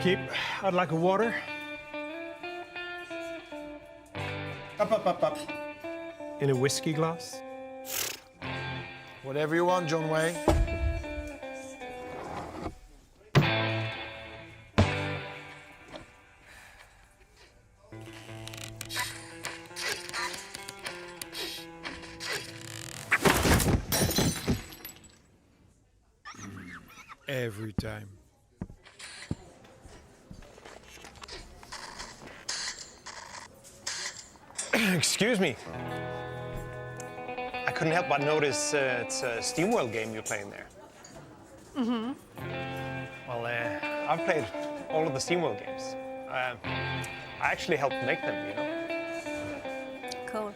Barkeep, I'd like a water. Up. In a whiskey glass. Whatever you want, John Wayne. Every time. Excuse me. I couldn't help but notice it's a SteamWorld game you're playing there. Mm-hmm. Well, I've played all of the SteamWorld games. I actually helped make them, you know. Cool.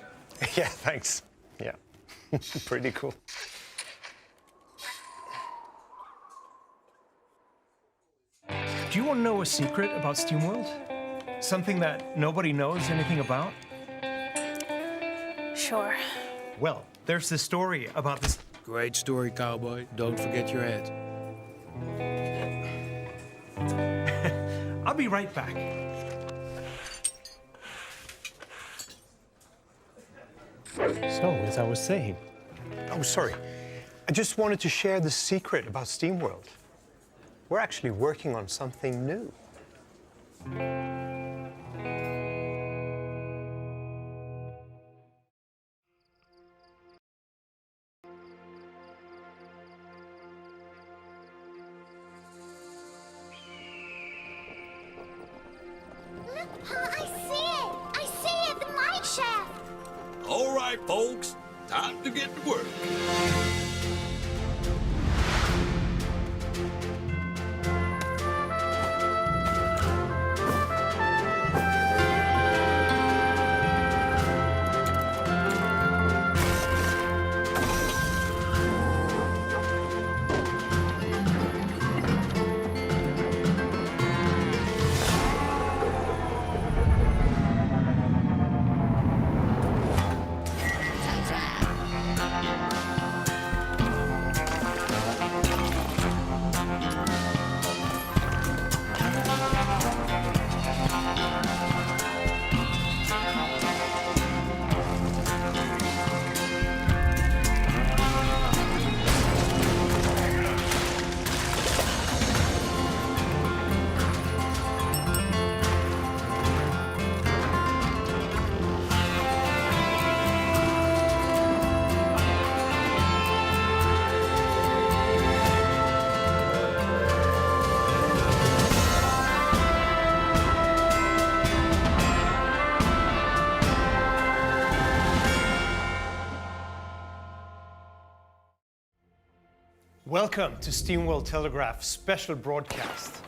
Yeah, thanks. Yeah, pretty cool. Do you want to know a secret about SteamWorld? Something that nobody knows anything about? Sure. Well, there's this story about this... Great story, cowboy. Don't forget your hat. I'll be right back. So, as I was saying... Oh, sorry. I just wanted to share the secret about SteamWorld. We're actually working on something new. Look, Pa, I see it, the mine shaft. All right, folks, time to get to work. Welcome to SteamWorld Telegraph's special broadcast.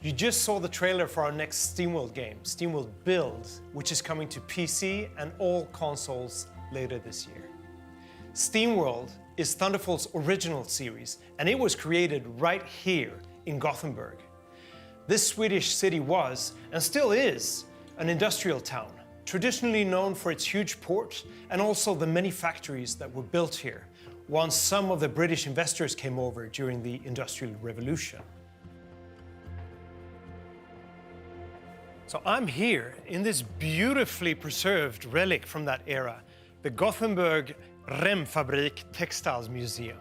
You just saw the trailer for our next SteamWorld game, SteamWorld Build, which is coming to PC and all consoles later this year. SteamWorld is Thunderful's original series, and it was created right here in Gothenburg. This Swedish city was, and still is, an industrial town, traditionally known for its huge port and also the many factories that were built here, once some of the British investors came over during the Industrial Revolution. So I'm here in this beautifully preserved relic from that era, the Gothenburg Remfabrik Textiles Museum.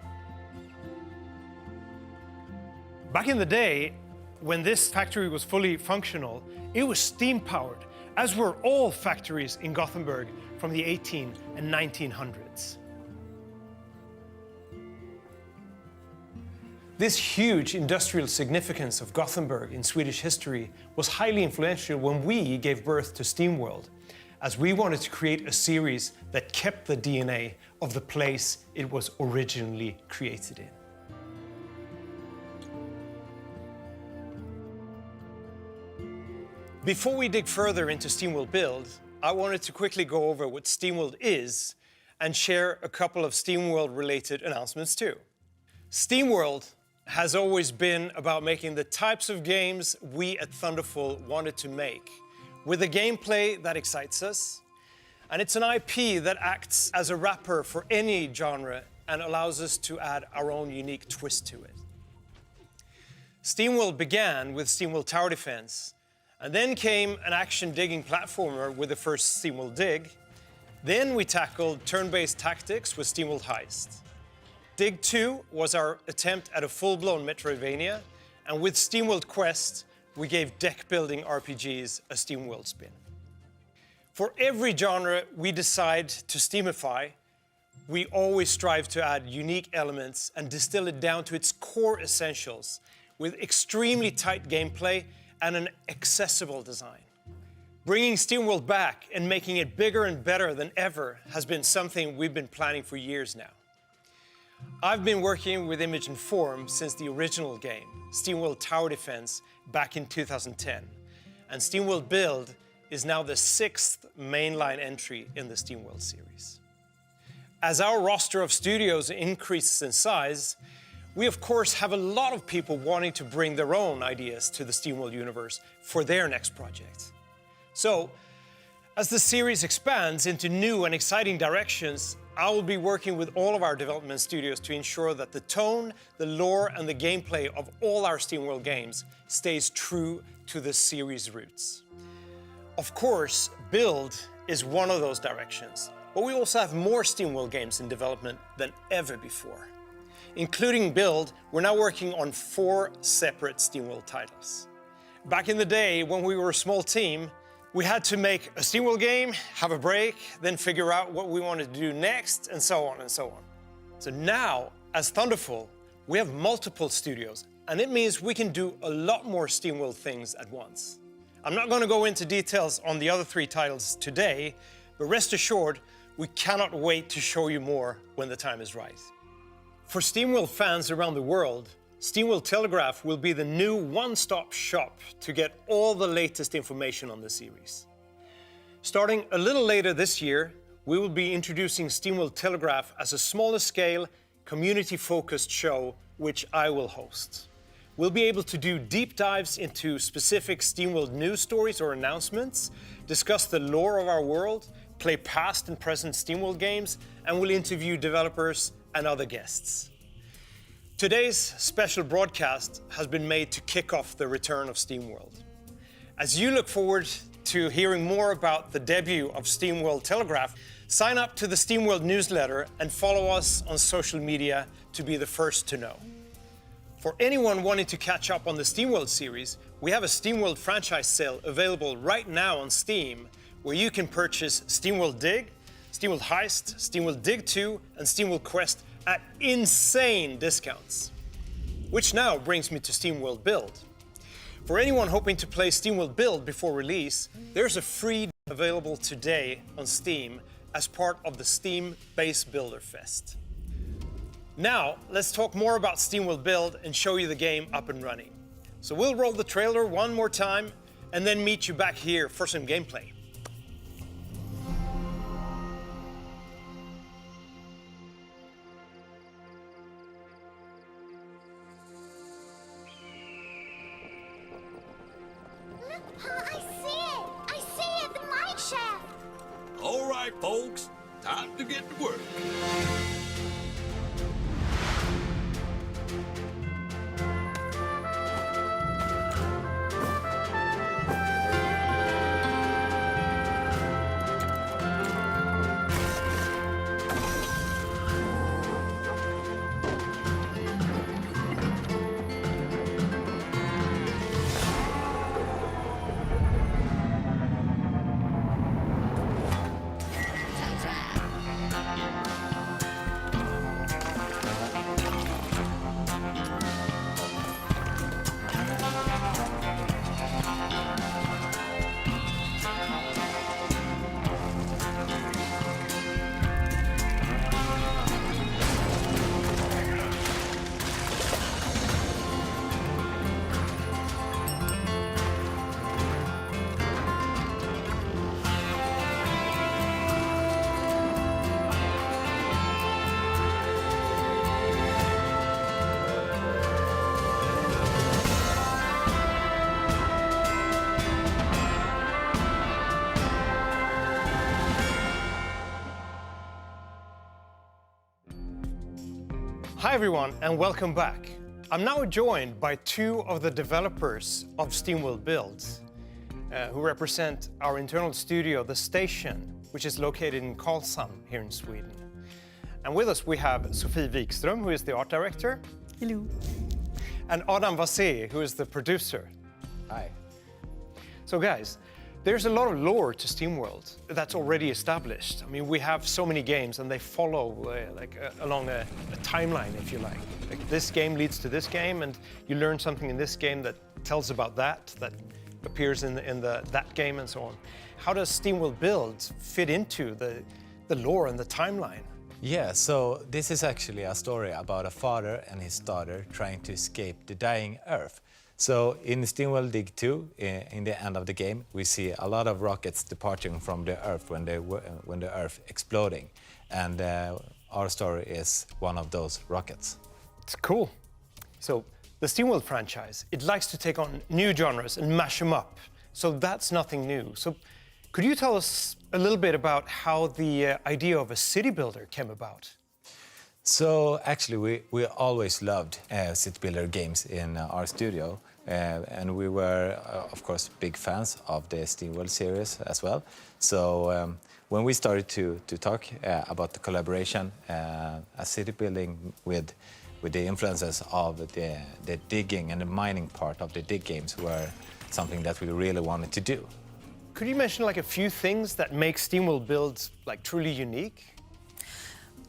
Back in the day, when this factory was fully functional, it was steam-powered, as were all factories in Gothenburg from the 1800s and 1900s. This huge industrial significance of Gothenburg in Swedish history was highly influential when we gave birth to SteamWorld, as we wanted to create a series that kept the DNA of the place it was originally created in. Before we dig further into SteamWorld Build, I wanted to quickly go over what SteamWorld is and share a couple of SteamWorld-related announcements too. SteamWorld has always been about making the types of games we at Thunderful wanted to make, with a gameplay that excites us, and it's an IP that acts as a wrapper for any genre and allows us to add our own unique twist to it. SteamWorld began with SteamWorld Tower Defense, and then came an action-digging platformer with the first SteamWorld Dig. Then we tackled turn-based tactics with SteamWorld Heist. Dig 2 was our attempt at a full-blown Metroidvania, and with SteamWorld Quest, we gave deck-building RPGs a SteamWorld spin. For every genre we decide to Steamify, we always strive to add unique elements and distill it down to its core essentials with extremely tight gameplay and an accessible design. Bringing SteamWorld back and making it bigger and better than ever has been something we've been planning for years now. I've been working with Image and Form since the original game, SteamWorld Tower Defense, back in 2010, and SteamWorld Build is now the 6th mainline entry in the SteamWorld series. As our roster of studios increases in size, we of course have a lot of people wanting to bring their own ideas to the SteamWorld universe for their next project. So, as the series expands into new and exciting directions, I will be working with all of our development studios to ensure that the tone, the lore, and the gameplay of all our SteamWorld games stays true to the series' roots. Of course, Build is one of those directions, but we also have more SteamWorld games in development than ever before. Including Build, we're now working on 4 separate SteamWorld titles. Back in the day, when we were a small team, we had to make a SteamWorld game, have a break, then figure out what we wanted to do next, and so on and so on. So now, as Thunderful, we have multiple studios, and it means we can do a lot more SteamWorld things at once. I'm not going to go into details on the other 3 titles today, but rest assured, we cannot wait to show you more when the time is right. For SteamWorld fans around the world, SteamWorld Telegraph will be the new one-stop shop to get all the latest information on the series. Starting a little later this year, we will be introducing SteamWorld Telegraph as a smaller scale, community-focused show, which I will host. We'll be able to do deep dives into specific SteamWorld news stories or announcements, discuss the lore of our world, play past and present SteamWorld games, and we'll interview developers and other guests. Today's special broadcast has been made to kick off the return of SteamWorld. As you look forward to hearing more about the debut of SteamWorld Telegraph, sign up to the SteamWorld newsletter and follow us on social media to be the first to know. For anyone wanting to catch up on the SteamWorld series, we have a SteamWorld franchise sale available right now on Steam, where you can purchase SteamWorld Dig, SteamWorld Heist, SteamWorld Dig 2, and SteamWorld Quest at insane discounts. Which now brings me to SteamWorld Build. For anyone hoping to play SteamWorld Build before release, there's a free available today on Steam as part of the Steam Base Builder Fest. Now, let's talk more about SteamWorld Build and show you the game up and running. So we'll roll the trailer one more time and then meet you back here for some gameplay. I see it, the mine shaft. All right, folks, time to get to work. Hi everyone, and welcome back. I'm now joined by two of the developers of SteamWorld Build, who represent our internal studio, The Station, which is located in Karlshamn here in Sweden. And with us we have Sofie Wikström, who is the art director. Hello. And Adam Vassé, who is the producer. Hi. So guys, there's a lot of lore to SteamWorld that's already established. I mean, we have so many games and they follow along a timeline, if you like. Like this game leads to this game and you learn something in this game that tells about that appears in that game and so on. How does SteamWorld Build fit into the lore and the timeline? Yeah, so this is actually a story about a father and his daughter trying to escape the dying Earth. So in SteamWorld Dig 2, in the end of the game, we see a lot of rockets departing from the Earth when the Earth exploding. And our story is one of those rockets. It's cool. So the SteamWorld franchise, it likes to take on new genres and mash them up. So that's nothing new. So could you tell us a little bit about how the idea of a city builder came about? So actually, we always loved city builder games in our studio. And we were, of course, big fans of the SteamWorld series as well. So when we started to talk about the collaboration, a city building with the influences of the digging and the mining part of the dig games were something that we really wanted to do. Could you mention like a few things that make SteamWorld Build like truly unique?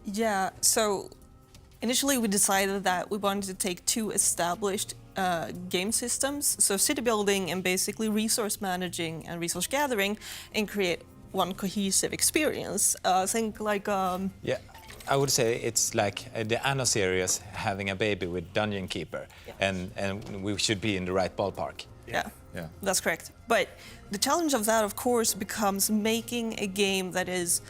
Yeah, so initially we decided that we wanted to take two established game systems, so city building and basically resource managing and resource gathering, and create one cohesive experience. Think like... Yeah, I would say it's like the Anno series having a baby with Dungeon Keeper, Yeah. and we should be in the right ballpark. Yeah, Yeah. that's correct. But the challenge of that, of course, becomes making a game that is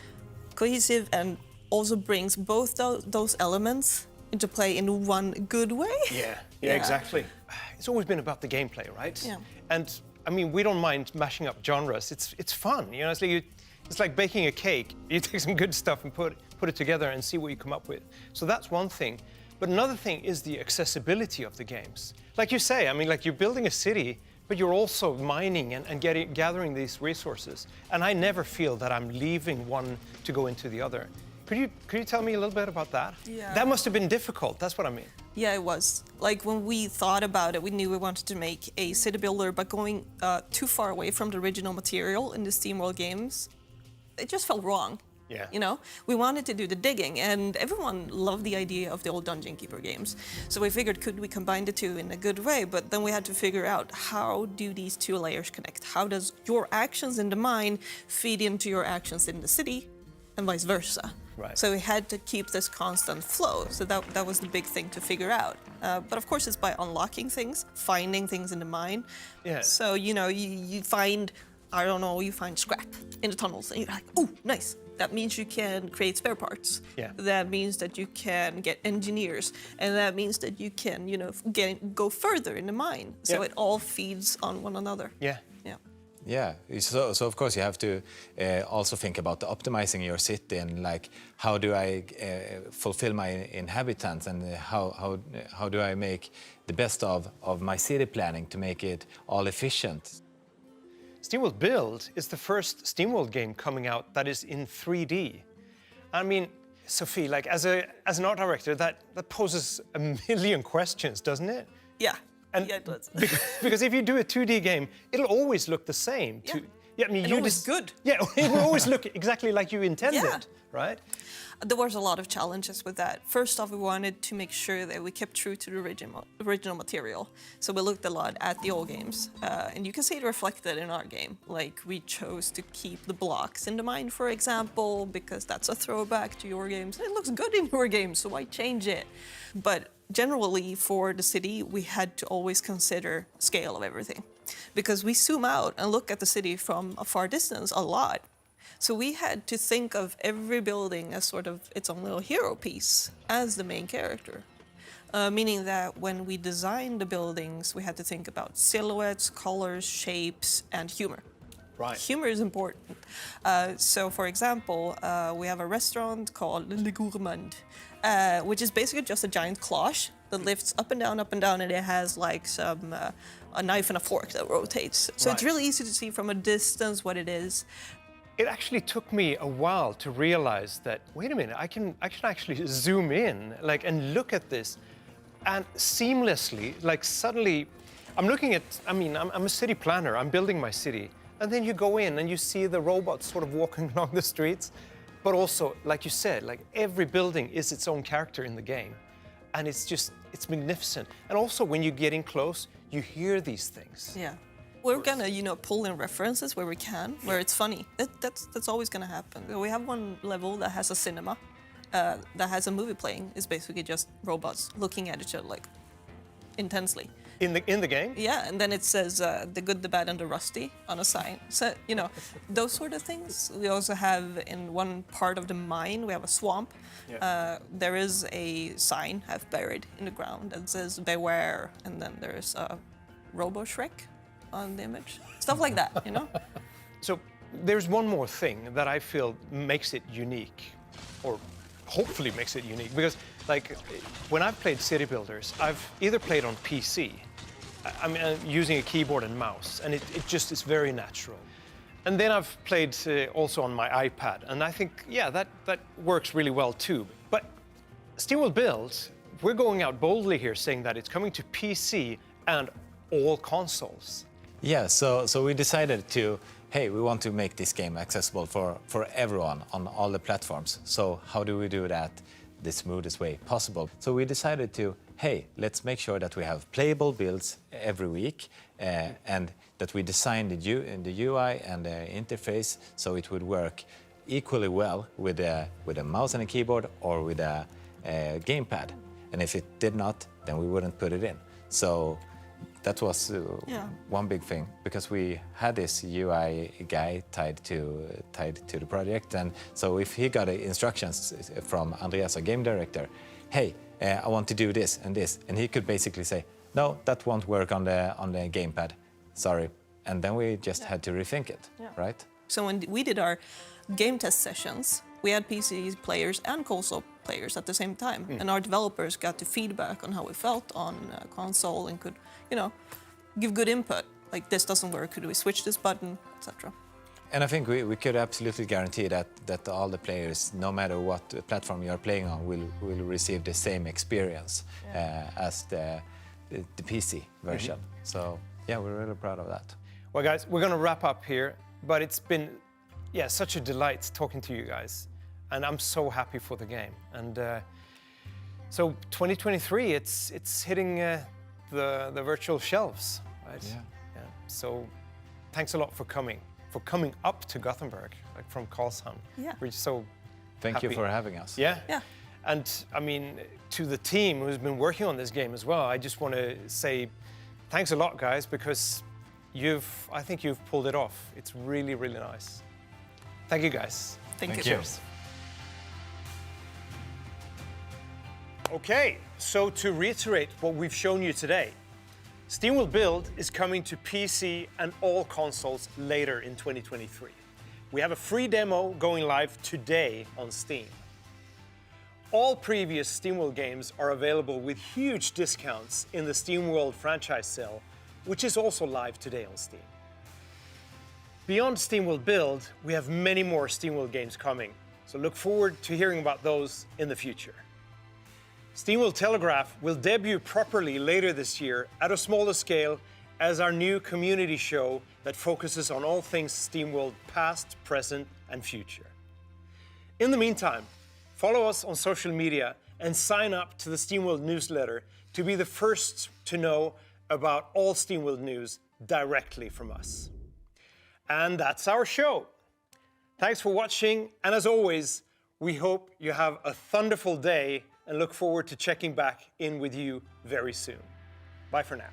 cohesive and also brings both those elements into play in one good way. Yeah, exactly. It's always been about the gameplay, right? Yeah. And I mean, we don't mind mashing up genres. It's fun, you know. It's like baking a cake. You take some good stuff and put it together and see what you come up with. So that's one thing. But another thing is the accessibility of the games. Like you say, I mean, like you're building a city, but you're also mining and gathering these resources. And I never feel that I'm leaving one to go into the other. Could you tell me a little bit about that? Yeah. That must have been difficult, that's what I mean. Yeah, it was. Like when we thought about it, we knew we wanted to make a city builder, but going too far away from the original material in the SteamWorld games, it just felt wrong. Yeah. You know, we wanted to do the digging, and everyone loved the idea of the old Dungeon Keeper games. So we figured, could we combine the two in a good way? But then we had to figure out, how do these two layers connect? How does your actions in the mine feed into your actions in the city, and vice versa? Right. So we had to keep this constant flow. So that was the big thing to figure out. But of course, it's by unlocking things, finding things in the mine. Yeah. So, you know, you find, I don't know, you find scrap in the tunnels, and you're like, oh, nice. That means you can create spare parts. Yeah. That means that you can get engineers, and that means that you can, you know, go further in the mine. So Yeah. it all feeds on one another. Yeah. Yeah. Yeah, so of course you have to also think about optimizing your city and like how do I fulfill my inhabitants, and how do I make the best of my city planning to make it all efficient. SteamWorld Build is the first SteamWorld game coming out that is in 3D. I mean, Sophie, like as an art director, that poses a million questions, doesn't it? Yeah. And yeah, it does. because if you do a 2D game, it'll always look the same. Yeah. I mean, And you always just good. Yeah, it will always look exactly like you intended, Yeah. right? There was a lot of challenges with that. First off, we wanted to make sure that we kept true to the original material. So we looked a lot at the old games, and you can see it reflected in our game. Like, we chose to keep the blocks in the mine, for example, because that's a throwback to your games. It looks good in your games, so why change it? But generally, for the city, we had to always consider scale of everything, because we zoom out and look at the city from a far distance a lot. So we had to think of every building as sort of its own little hero piece as the main character. Meaning that when we designed the buildings, we had to think about silhouettes, colors, shapes, and humor. Right. Humor is important. So for example, we have a restaurant called Le Gourmand, which is basically just a giant cloche that lifts up and down, and it has like some a knife and a fork that rotates. So it's Right. really easy to see from a distance what it is. It actually took me a while to realize that, wait a minute, I can actually zoom in, like, and look at this, and seamlessly, like, suddenly, I'm looking at, I'm a city planner, I'm building my city, and then you go in and you see the robots sort of walking along the streets, but also, like you said, like, every building is its own character in the game, and it's magnificent. And also, when you get in close, you hear these things. Yeah. We're gonna, pull in references where we can, where it's funny. That's always gonna happen. We have one level that has a cinema, that has a movie playing. It's basically just robots looking at each other like intensely. In the game? Yeah, and then it says the good, the bad, and the rusty on a sign. So, those sort of things. We also have in one part of the mine, we have a swamp. Yeah. There is a sign half buried in the ground that says beware, and then there's a Robo-Shrek on the image. Stuff like that, So there's one more thing that I feel makes it unique, or hopefully makes it unique, because like when I've played city builders, I've either played on PC, using a keyboard and mouse, and it just is very natural. And then I've played also on my iPad, and I think, yeah, that works really well too. But SteamWorld Build, we're going out boldly here saying that it's coming to PC and all consoles. Yeah, so we decided to, hey, we want to make this game accessible for everyone on all the platforms. So how do we do that the smoothest way possible? So we decided to, hey, let's make sure that we have playable builds every week, and that we design the UI and the interface so it would work equally well with a mouse and a keyboard or with a gamepad. And if it did not, then we wouldn't put it in. So that was one big thing, because we had this UI guy tied to the project, and so if he got instructions from Andreas, our game director, hey, I want to do this, and he could basically say, no, that won't work on the gamepad, sorry, and then we just had to rethink it, right? So when we did our game test sessions, we had PC players and console players at the same time, and our developers got to feedback on how we felt on console and could, give good input. Like, this doesn't work, could we switch this button, etc. And I think we could absolutely guarantee that all the players, no matter what platform you're playing on, will receive the same experience as the PC version. So yeah, we're really proud of that. Well, guys, we're going to wrap up here, but it's been, such a delight talking to you guys, and I'm so happy for the game. And so 2023, it's hitting the virtual shelves, right? Yeah. So thanks a lot for coming up to Gothenburg, like from Karlshamn. Yeah. We're so Thank happy. you for having us. Yeah. Yeah. And to the team who's been working on this game as well, I just want to say thanks a lot, guys, because I think you've pulled it off. It's really, really nice. Thank you, guys. Thank you. Cheers. Okay, so to reiterate what we've shown you today, SteamWorld Build is coming to PC and all consoles later in 2023. We have a free demo going live today on Steam. All previous SteamWorld games are available with huge discounts in the SteamWorld franchise sale, which is also live today on Steam. Beyond SteamWorld Build, we have many more SteamWorld games coming, so look forward to hearing about those in the future. SteamWorld Telegraph will debut properly later this year at a smaller scale as our new community show that focuses on all things SteamWorld past, present, and future. In the meantime, follow us on social media and sign up to the SteamWorld newsletter to be the first to know about all SteamWorld news directly from us. And that's our show. Thanks for watching, and as always, we hope you have a thunderful day and look forward to checking back in with you very soon. Bye for now.